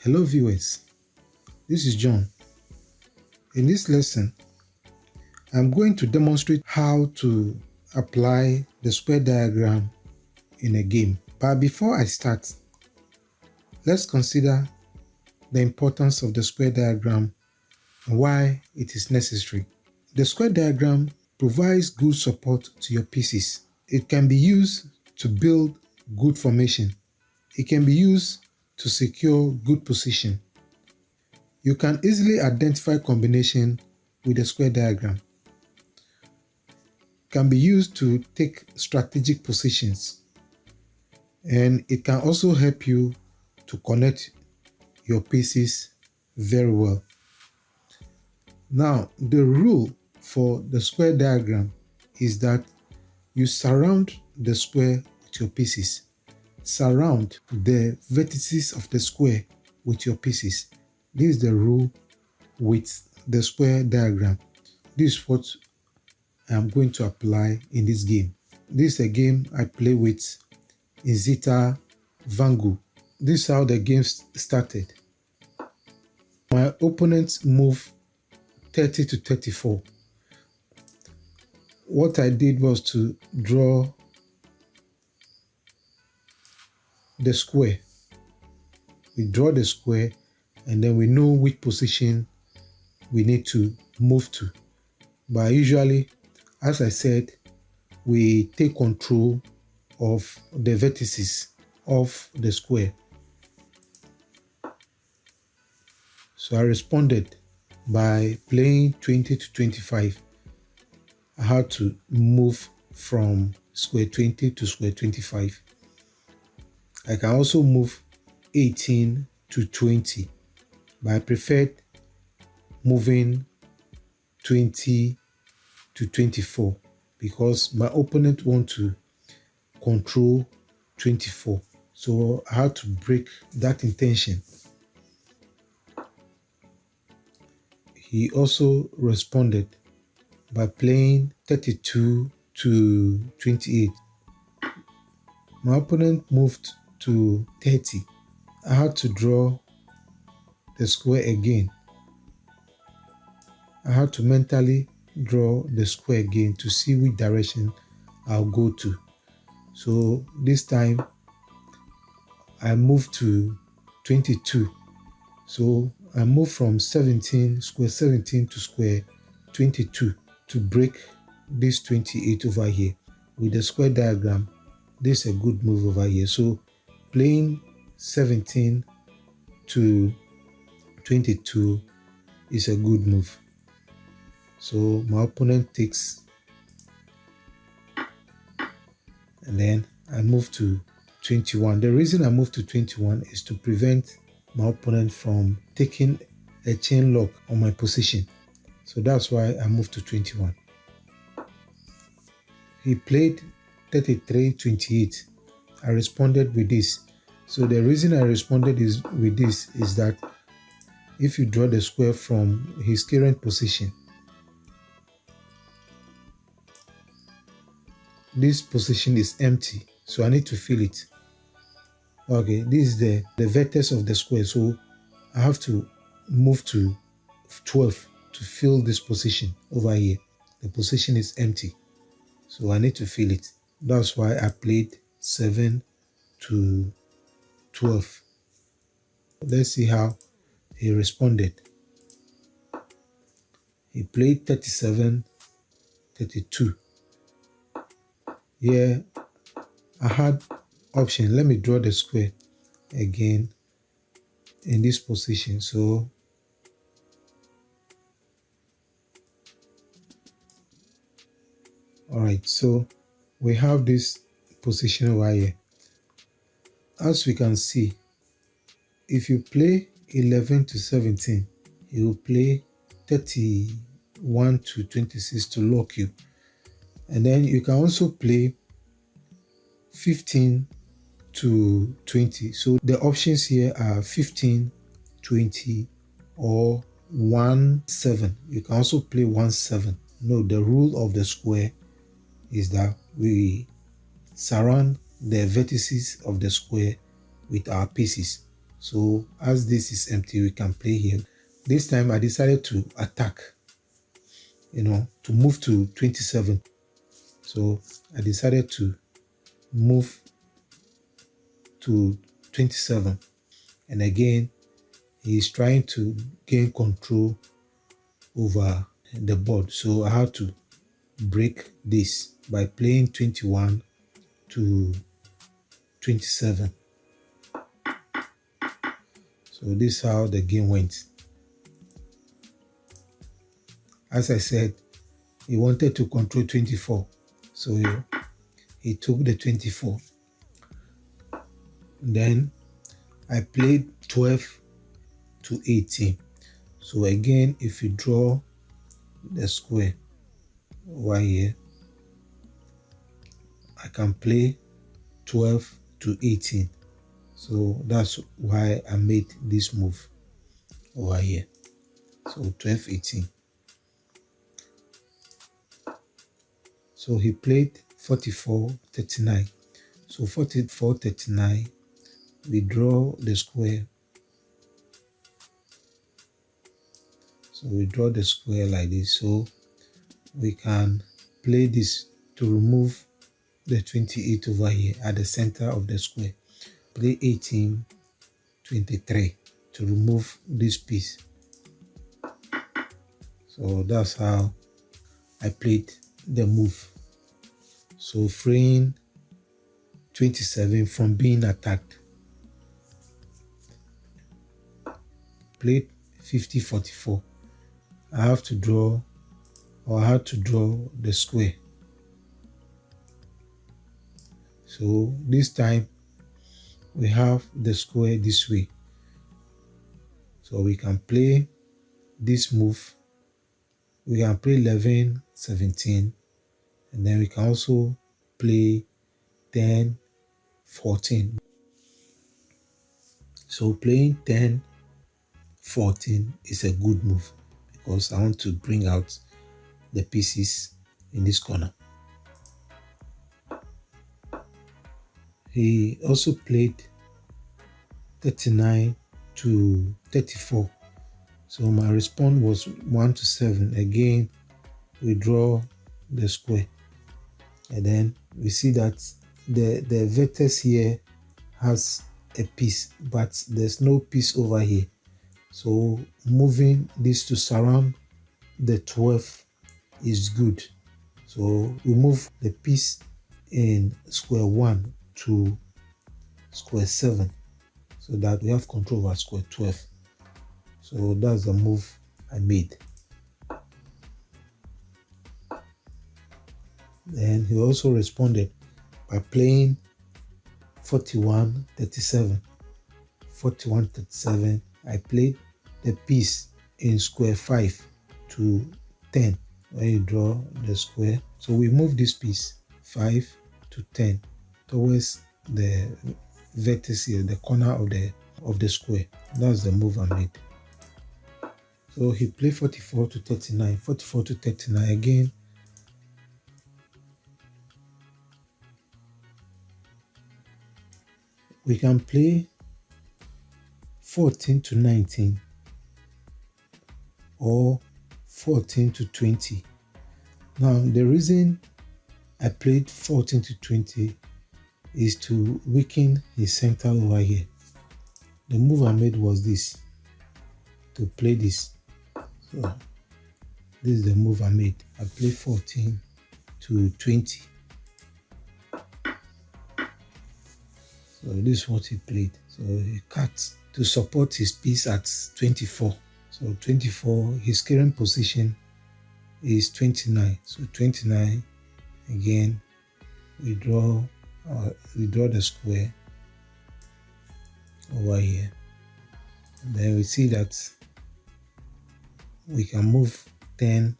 Hello viewers, this is John. In this lesson, I'm going to demonstrate how to apply the square diagram in a game. But before I start, let's consider the importance of the square diagram and why it is necessary. The square diagram provides good support to your pieces. It can be used to build good formation. It can be used to secure good position. You can easily identify combination with the square diagram. It can be used to take strategic positions, and it can also help you to connect your pieces very well. Now, the rule for the square diagram is that you surround the square with your pieces. Surround the vertices of the square with your pieces. This is the rule with the square diagram. This is what I'm going to apply in this game. This is a game I play with Nzita Vangu. This is how the game started. My opponent moved 30 to 34. What I did was to draw the square. We draw the square and then we know which position we need to move to. But usually, as I said, we take control of the vertices of the square. So I responded by playing 20 to 25. I had to move from square 20 to square 25. I can also move 18 to 20, but I preferred moving 20 to 24 because my opponent wants to control 24. So I had to break that intention. He also responded by playing 32 to 28. My opponent moved to 30. I had to draw the square again. I had to mentally draw the square again to see which direction I'll go to. So this time I moved to 22. So I moved from square 17 to square 22 to break this 28 over here. With the square diagram, this is a good move over here. So playing 17 to 22 is a good move. So my opponent takes, and then I move to 21. The reason I move to 21 is to prevent my opponent from taking a chain lock on my position. So that's why I moved to 21. He played 33-28. I responded with this. So the reason I responded with this is that if you draw the square from his current position, this position is empty, so I need to fill it. Okay, this is the vertex of the square, so I have to move to 12 to fill this position over here. The position is empty, so I need to fill it. That's why I played 7 to 12. Let's see how he responded. He played 37-32. Here I had option. Let me draw the square again in this position. So all right, so we have this position over here. As we can see, if you play 11 to 17, you will play 31 to 26 to lock you. And then you can also play 15 to 20. So the options here are 15, 20, or 1-7. You can also play 1-7. No, the rule of the square is that we surround the vertices of the square with our pieces. So as this is empty, we can play here. This time I decided to attack, to move to 27. So I decided to move to 27. And again, he's trying to gain control over the board. So I had to break this by playing 21 to 27. So this is how the game went. As I said, he wanted to control 24. So he took the 24. Then I played 12 to 18. So again, if you draw the square over here, I can play 12 to 18. So that's why I made this move over here. So 12, 18. So he played 44, 39. So 44, 39, we draw the square. So we draw the square like this. So we can play this to remove the 28 over here at the center of the square. Play 18, 23 to remove this piece. So that's how I played the move. So freeing 27 from being attacked. Played 50, 44. I had to draw the square. So this time we have the square this way. So we can play this move. We can play 11, 17, and then we can also play 10, 14. So playing 10, 14 is a good move because I want to bring out the pieces in this corner. He also played 39 to 34. So my response was 1 to 7. Again, we draw the square. And then we see that the vertex here has a piece, but there's no piece over here. So moving this to surround the 12 is good. So we move the piece in square 1 to square 7 so that we have control over square 12. So that's the move I made. Then he also responded by playing 41, 37. 41, 37. I played the piece in square 5 to 10 when you draw the square. So we move this piece 5 to 10 towards the vertex here, the corner of the square. That's the move I made. So he played 44 to 39. 44 to 39 again. We can play 14 to 19 or 14 to 20. Now, the reason I played 14 to 20 is to weaken his center over here. The move I made was this, to play this. So, this is the move I made. I played 14 to 20. So this is what he played. So he cut to support his piece at 24. So 24, his current position is 29. So 29, again, we draw the square over here. And then we see that we can move 10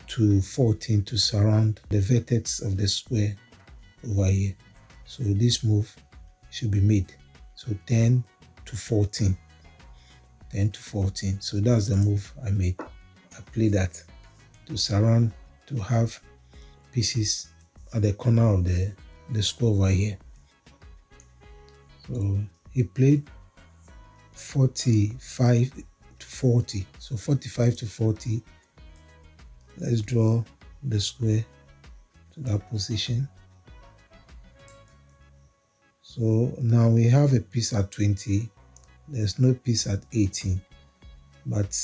to 14 to surround the vertex of the square over here. So this move should be made. So 10 to 14. 10 to 14. So that's the move I made. I played that to surround, to have pieces at the corner of the square over here. So he played 45 to 40. So 45 to 40, let's draw the square to that position. So now we have a piece at 20. There's no piece at 18, but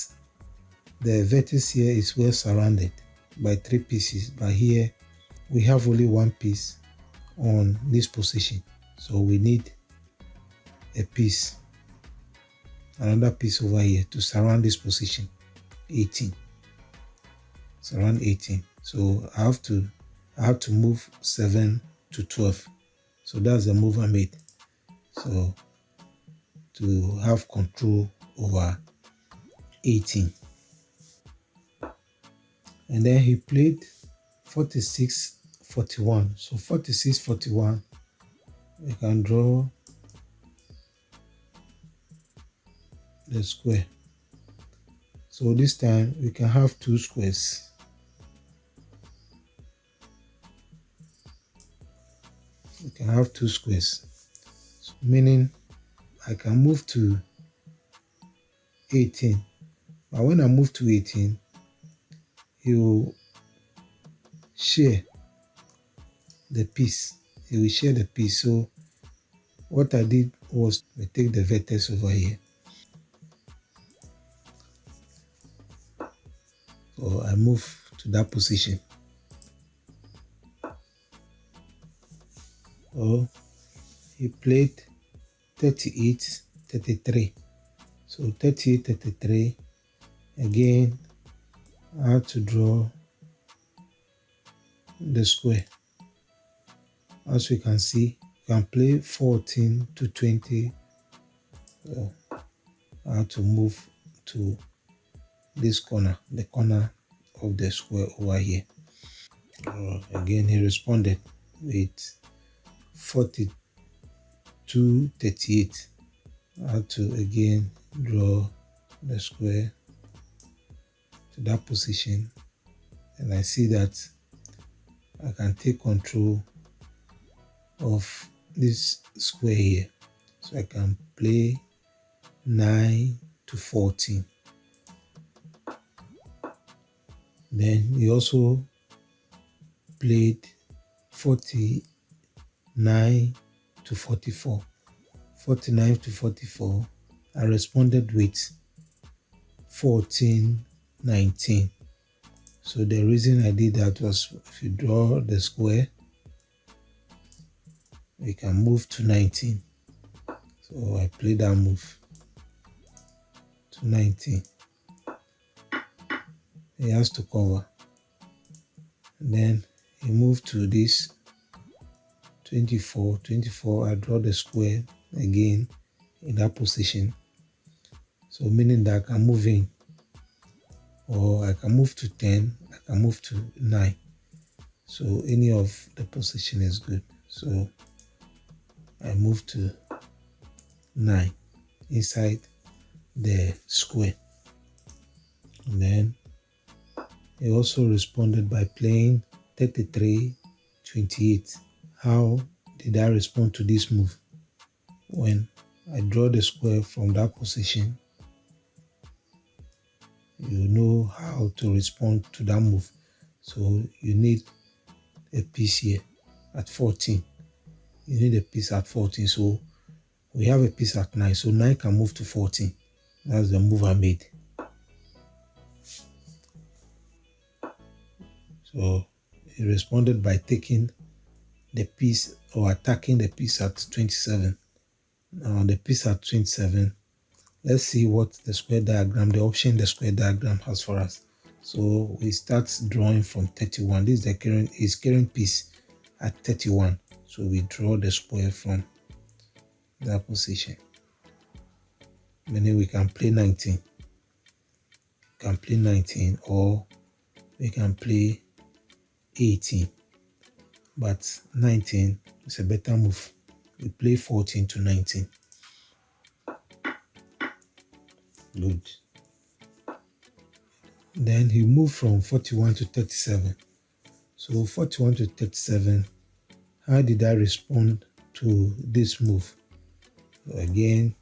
the vertex here is well surrounded by 3 pieces, but here we have only 1 piece on this position. So we need a piece, another piece over here to surround this position, 18. Surround 18. So I have to move 7 to 12. So that's the move I made. So to have control over 18. And then he played 46, 41. So 46, 41, we can draw the square. So this time we can have 2 squares. We can have 2 squares, so meaning I can move to 18. But when I move to 18, he will share the piece. He will share the piece. So what I did was we take the vertex over here. So I move to that position. So he played 38, 33. So 38, 33. Again, I have to draw the square. As we can see, you can play 14 to 20. So I have to move to this corner, the corner of the square over here. Again, he responded with 42, 38. I have to again draw the square to that position, and I see that I can take control of this square here. So I can play 9 to 14. Then he also played 49 to 44. 49 to 44. I responded with 14, 19. So the reason I did that was, if you draw the square, we can move to 19. So I play that move to 19. He has to cover. And then he moved to this 24. 24, I draw the square again in that position. So meaning that I can move in, or I can move to 10, I can move to 9. So any of the position is good. So I move to 9 inside the square. And then he also responded by playing 33, 28. How did I respond to this move? When I draw the square from that position, you know how to respond to that move. So you need a piece here at 14. You need a piece at 14. So we have a piece at 9. So 9 can move to 14. That's the move I made. So he responded by taking the piece, or attacking the piece at 27. Now the piece at 27, let's see what the square diagram, the option the square diagram has for us. So we start drawing from 31. This is the current piece at 31. So we draw the square from that position. Meaning we can play 19. We can play 19, or we can play 18. But 19 is a better move. We play 14 to 19. Good. Then he moved from 41 to 37. So 41 to 37, how did I respond to this move? So again,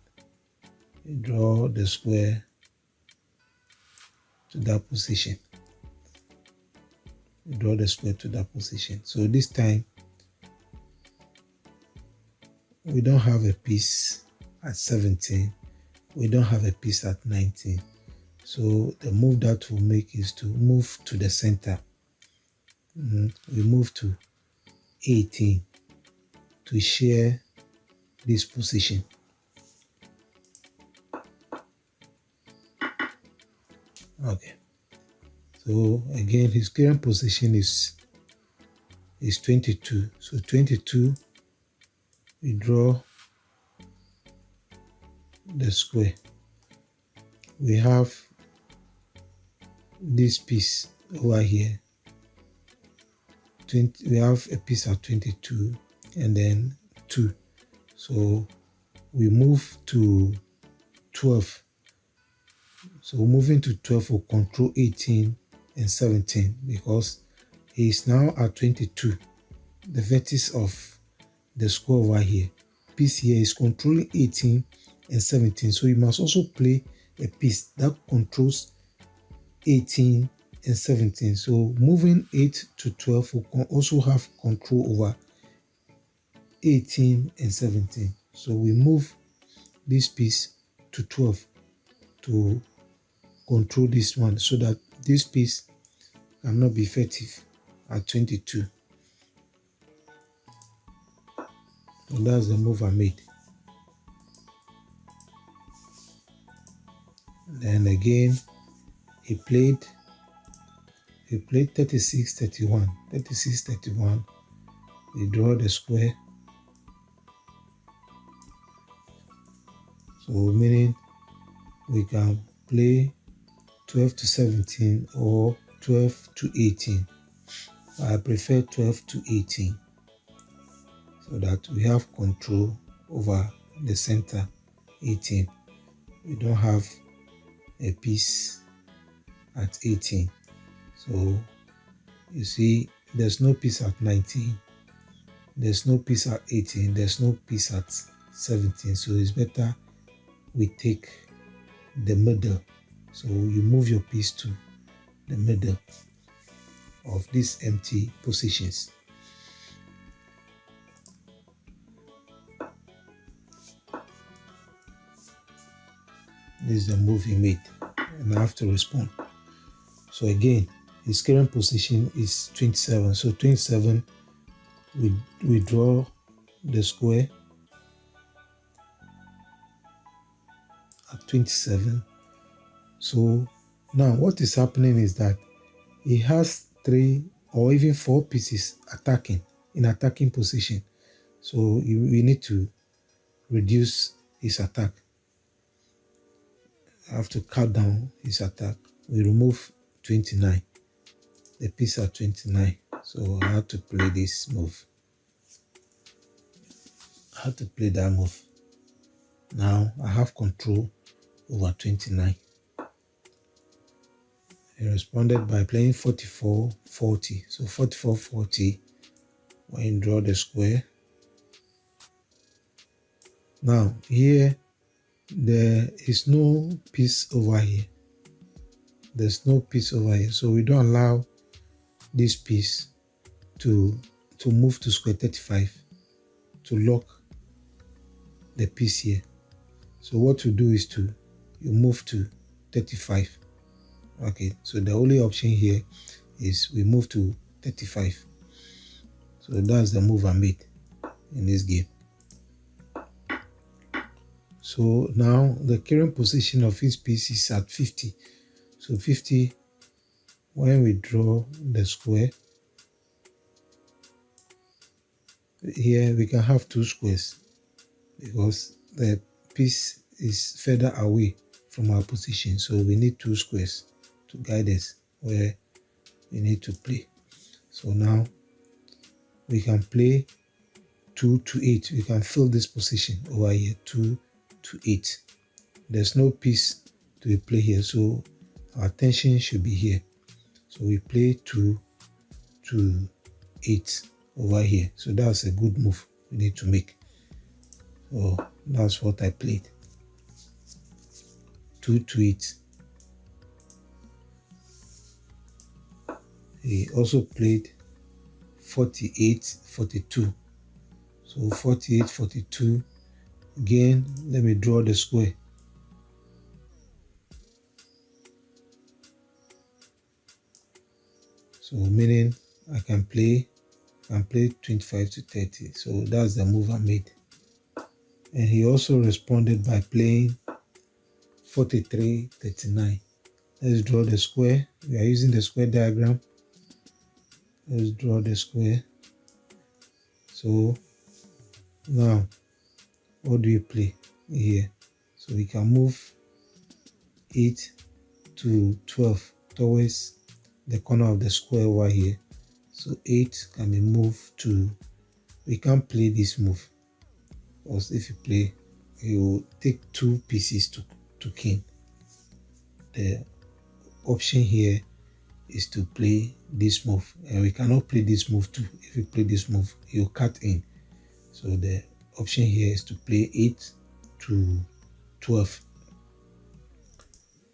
we draw the square to that position. We draw the square to that position. So this time, we don't have a piece at 17. We don't have a piece at 19. So the move that we'll make is to move to the center. We move to 18 to share this position. Okay. So again, his current position is 22. So 22, we draw the square. We have this piece over here. We have a piece at 22 and then 2. So we move to 12. So moving to 12 will control 18 and 17 because he is now at 22. The vertex of the square over here. Piece here is controlling 18 and 17. So you must also play a piece that controls 18 and 17. So moving 8 to 12 will also have control over 18 and 17. So we move this piece to 12 to control this one so that this piece cannot be effective at 22. So that's the move I made. Then again, he played 36, 31. 36, 31. We draw the square. So meaning we can play 12 to 17 or 12 to 18. I prefer 12 to 18 so that we have control over the center 18. We don't have a piece at 18. So you see there's no piece at 19. There's no piece at 18. There's no piece at 17. So it's better we take the middle. So you move your piece to the middle of these empty positions. This is the move he made, and I have to respond. So again, his current position is 27. So 27, we draw the square at 27. So now what is happening is that he has 3 or even 4 pieces in attacking position. So we need to reduce his attack. I have to cut down his attack. We remove 29, the piece at 29. So I have to play this move. I have to play that move. Now I have control over 29. He responded by playing 44, 40. So 44, 40, when you draw the square. Now here, there is no piece over here. There's no piece over here. So we don't allow this piece to move to square 35 to lock the piece here. So what you do is you move to 35. Okay, so the only option here is we move to 35. So that's the move I made in this game. So now the current position of his piece is at 50. So 50, when we draw the square, here we can have 2 squares because the piece is further away from our position. So we need 2 squares to guide us where we need to play. So now we can play 2 to 8. We can fill this position over here, 2 to 8. There's no piece to play here, so our attention should be here. So we play 2 to 8 over here. So that's a good move we need to make. So that's what I played. 2 to it. He also played 48-42. So 48-42. Again, let me draw the square. So meaning I can play 25 to 30. So that's the move I made. And he also responded by playing 43-39. Let's draw the square. We are using the square diagram. Let's draw the square. So now, what do we play here? So we can move 8 to 12 towards the corner of the square over here. So 8 can be moved to, we can't play this move, because if you play, you will take 2 pieces to king. The option here is to play this move, and we cannot play this move too. If you play this move, you cut in. So the option here is to play 8 to 12.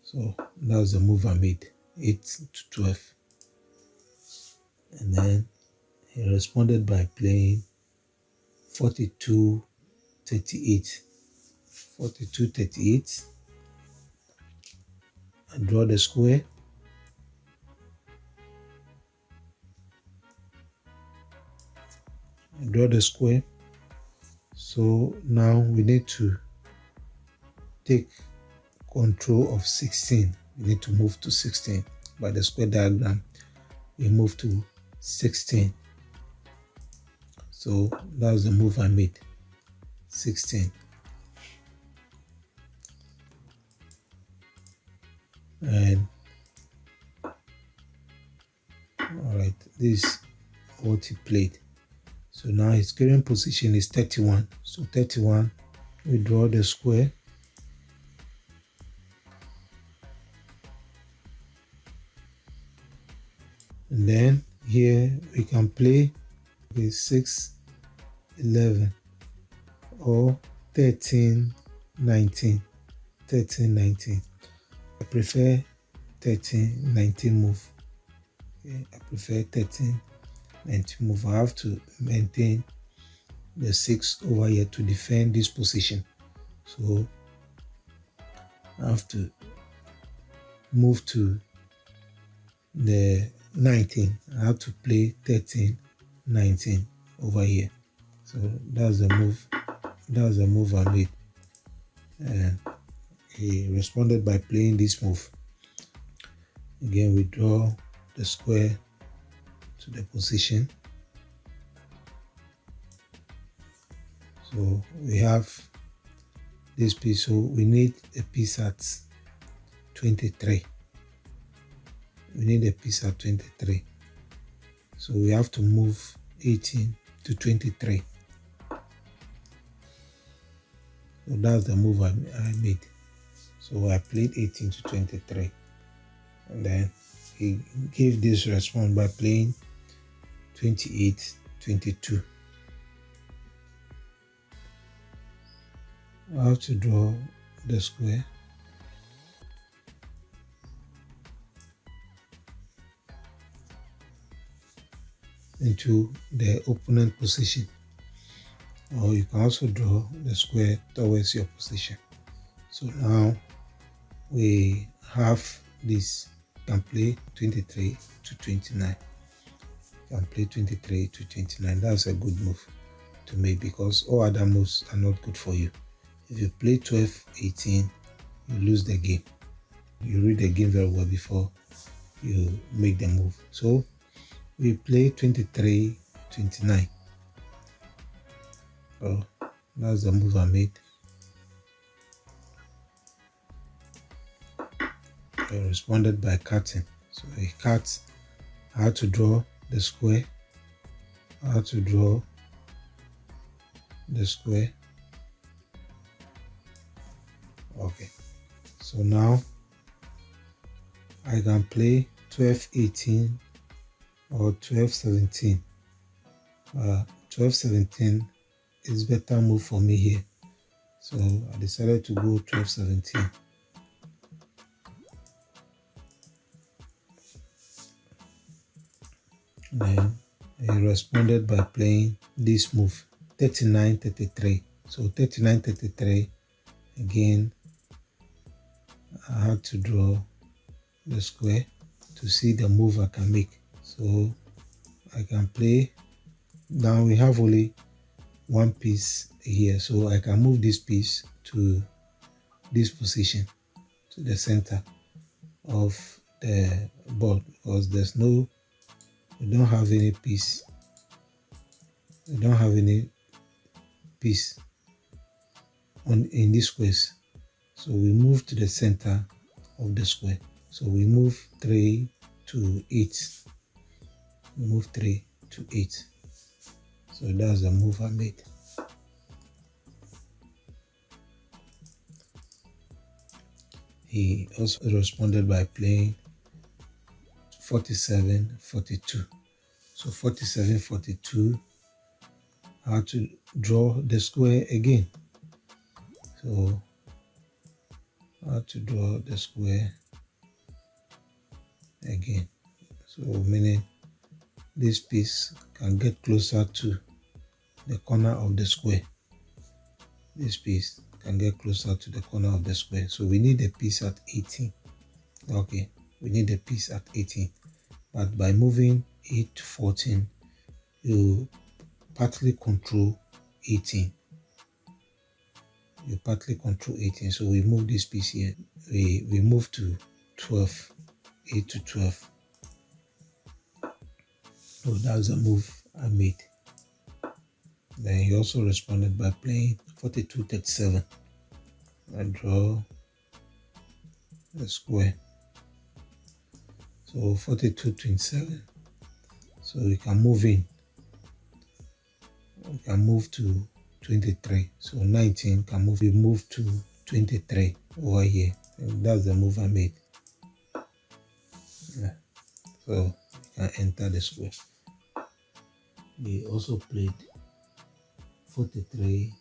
So that's the move I made, 8 to 12. And then he responded by playing 42-38. 42-38. And draw the square. Draw the square. So now we need to take control of 16. We need to move to 16. By the square diagram, we move to 16. So that's the move I made, 16. And all right, this is what he played. So now his current position is 31. So 31, we draw the square. And then here we can play with 6, 11 or 13, 19. 13, 19. I prefer 13, 19 move. Okay, I prefer 13, 19 move. I have to maintain the 6 over here to defend this position. So I have to move to the 19. I have to play 13, 19 over here. So that's the move. That's the move I made. And he responded by playing this move. Again, we draw the square to the position. So we have this piece. So we need a piece at 23. We need a piece at 23. So we have to move 18 to 23. So that's the move I made. So I played 18 to 23. And then he gave this response by playing 28, 22. I have to draw the square. Into the opponent position, or you can also draw the square towards your position. So now we have this. You can play 23 to 29. You can play 23 to 29. That's a good move to make, because all other moves are not good for you. If you play 12, 18, you lose the game. You read the game very well before you make the move. So we play 23, 29. So that's the move I made. I responded by cutting. So I cut. I had to draw the square. I had to draw the square. Okay. So now I can play 12, 18 or 12, 17. 12, 17 is better move for me here. So I decided to go 12, 17. Then he responded by playing this move, 39-33. So 39-33, again, I had to draw the square to see the move I can make. So I can play. Now we have only one piece here, so I can move this piece to this position, to the center of the board, because we don't have any piece. We don't have any piece in this squares. So we move to the center of the square. So we move 3 to 8. We move 3 to 8. So that's the move I made. He also responded by playing 47-42. So 47-42, I had to draw the square again. So I had to draw the square again. So meaning this piece can get closer to the corner of the square. This piece can get closer to the corner of the square. So we need a piece at 18. Okay, we need a piece at 18. But by moving 8 to 14, you partly control 18. You partly control 18. So we move this piece here. We move to 12. 8 to 12. So that's the move I made. Then he also responded by playing 42-37. I draw the square. So 42-27. So we can move in. We can move to 23. So 19 can move. We move to 23 over here. And that's the move I made. Yeah. So we can enter the square. We also played 43-38.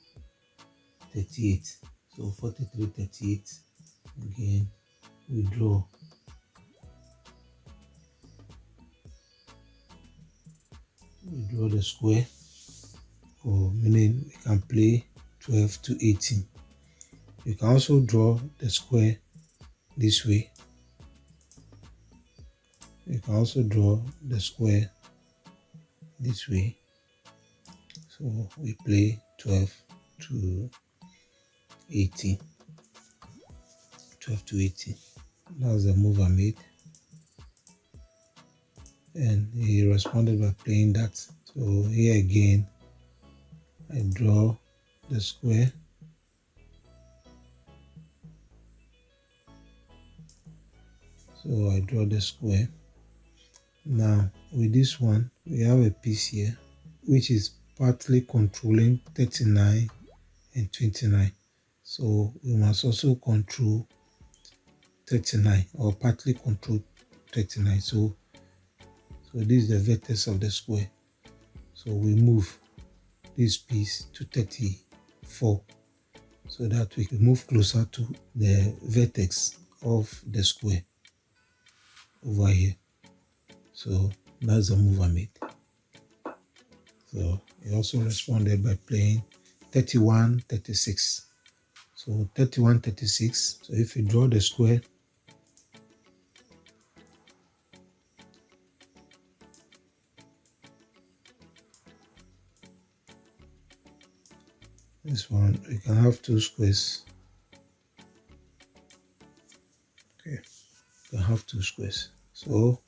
So 43-38. Again, we draw. We draw the square. Meaning we can play 12 to 18. You can also draw the square this way. You can also draw the square this way. So we play 12 to 18. 12 to 18. That's the move I made. And he responded by playing that. So here again, I draw the square. So I draw the square. Now with this one, we have a piece here which is partly controlling 39 and 29. So we must also control 39 or partly control 39. So this is the vertex of the square. So we move this piece to 34 so that we can move closer to the vertex of the square over here. So that's the move I made. So he also responded by playing 31-36. So 31-36. So if you draw the square, this one, we can have two squares. Okay, we can have two squares. So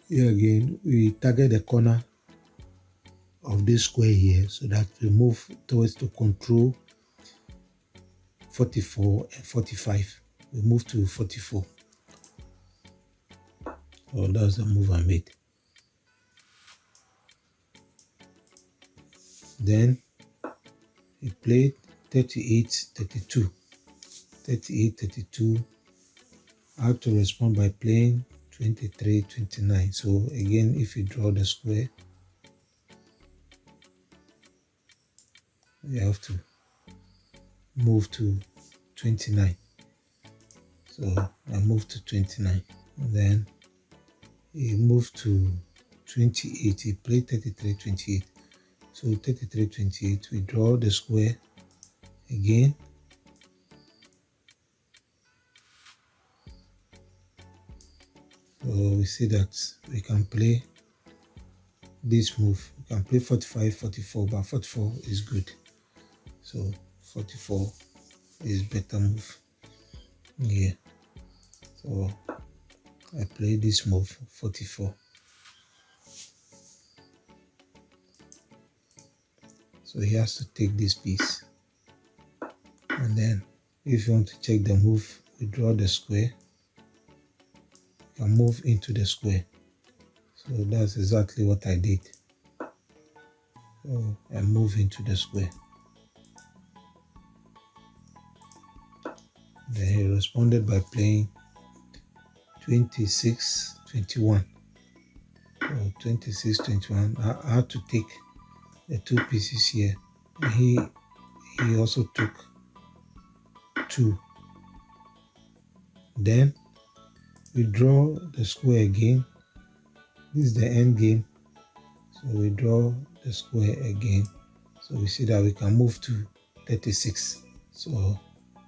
here again, we target the corner of this square here so that we move towards to control 44 and 45. We move to 44. So that's the move I made. Then he played 38-32. 38-32. I have to respond by playing 23-29. So again, if you draw the square, you have to move to 29. So I moved to 29. And then he moved to 28. He played 33, 28. So 33, 28. We draw the square again. So we see that we can play this move. We can play 45, 44, but 44 is good. So 44 is better move. Yeah. So I play this move, 44. So he has to take this piece. And then if you want to check the move, we draw the square. You can move into the square. So that's exactly what I did. So I move into the square. Then he responded by playing 26, 21. So 26, 21. I had to take the two pieces here. He also took 2. Then we draw the square again. This is the end game. So we draw the square again. So we see that we can move to 36. So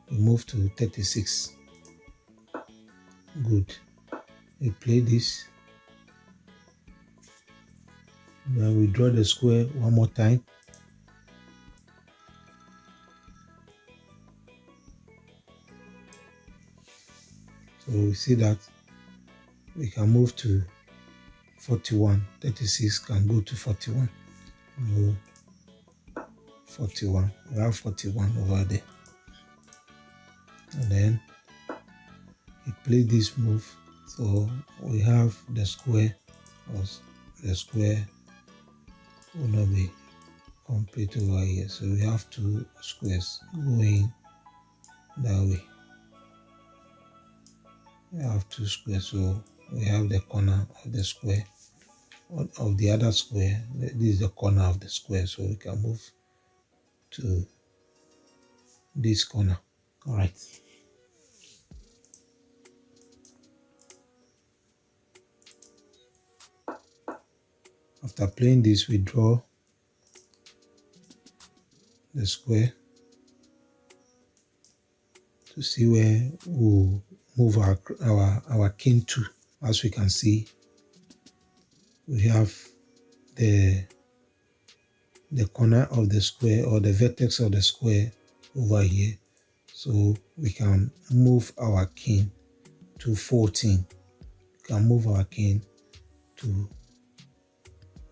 we move to 36. Good. We play this. Then we draw the square one more time. So we see that we can move to 41. 36 can go to 41. Go 41. We have 41 over there. And then we play this move. So we have the square. The square will not be complete over here. So we have 2 squares going that way. We have 2 squares. So we have the corner of the square. Of the other square, this is the corner of the square, so we can move to this corner. All right. After playing this, we draw the square to see where we'll move our king to. As we can see, we have the corner of the square or the vertex of the square over here. So we can move our king to 14. We can move our king to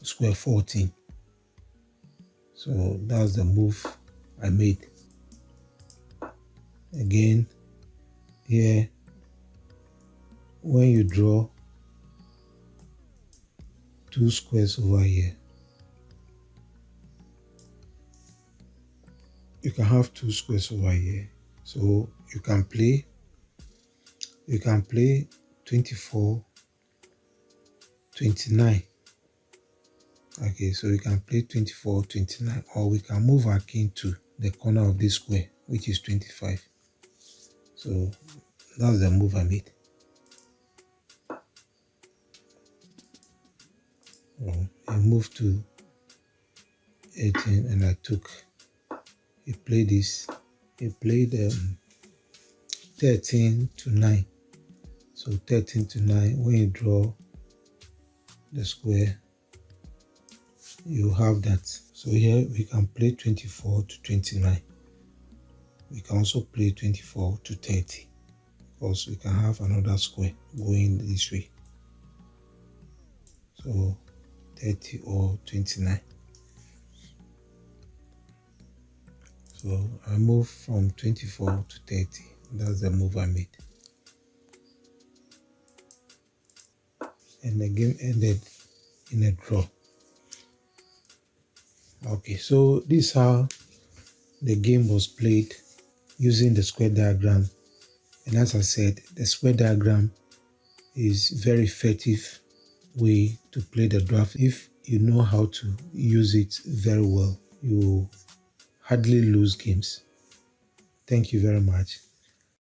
square 14. So that's the move I made. Again, here, when you draw 2 squares over here, you can have 2 squares over here. So you can play 24, 29. Okay, so we can play 24, 29, or we can move our king to the corner of this square, which is 25. So that's the move I made. I moved to 18 and I took, he played this, he played 13 to 9. So 13 to 9, when you draw the square, you have that. So here we can play 24 to 29. We can also play 24 to 30 because we can have another square going this way. So 30 or 29. So I move from 24 to 30. That's the move I made. And the game ended in a draw. Okay, so this is how the game was played using the square diagram. And as I said, the square diagram is very effective way to play the draft. If you know how to use it very well, you hardly lose games. Thank you very much.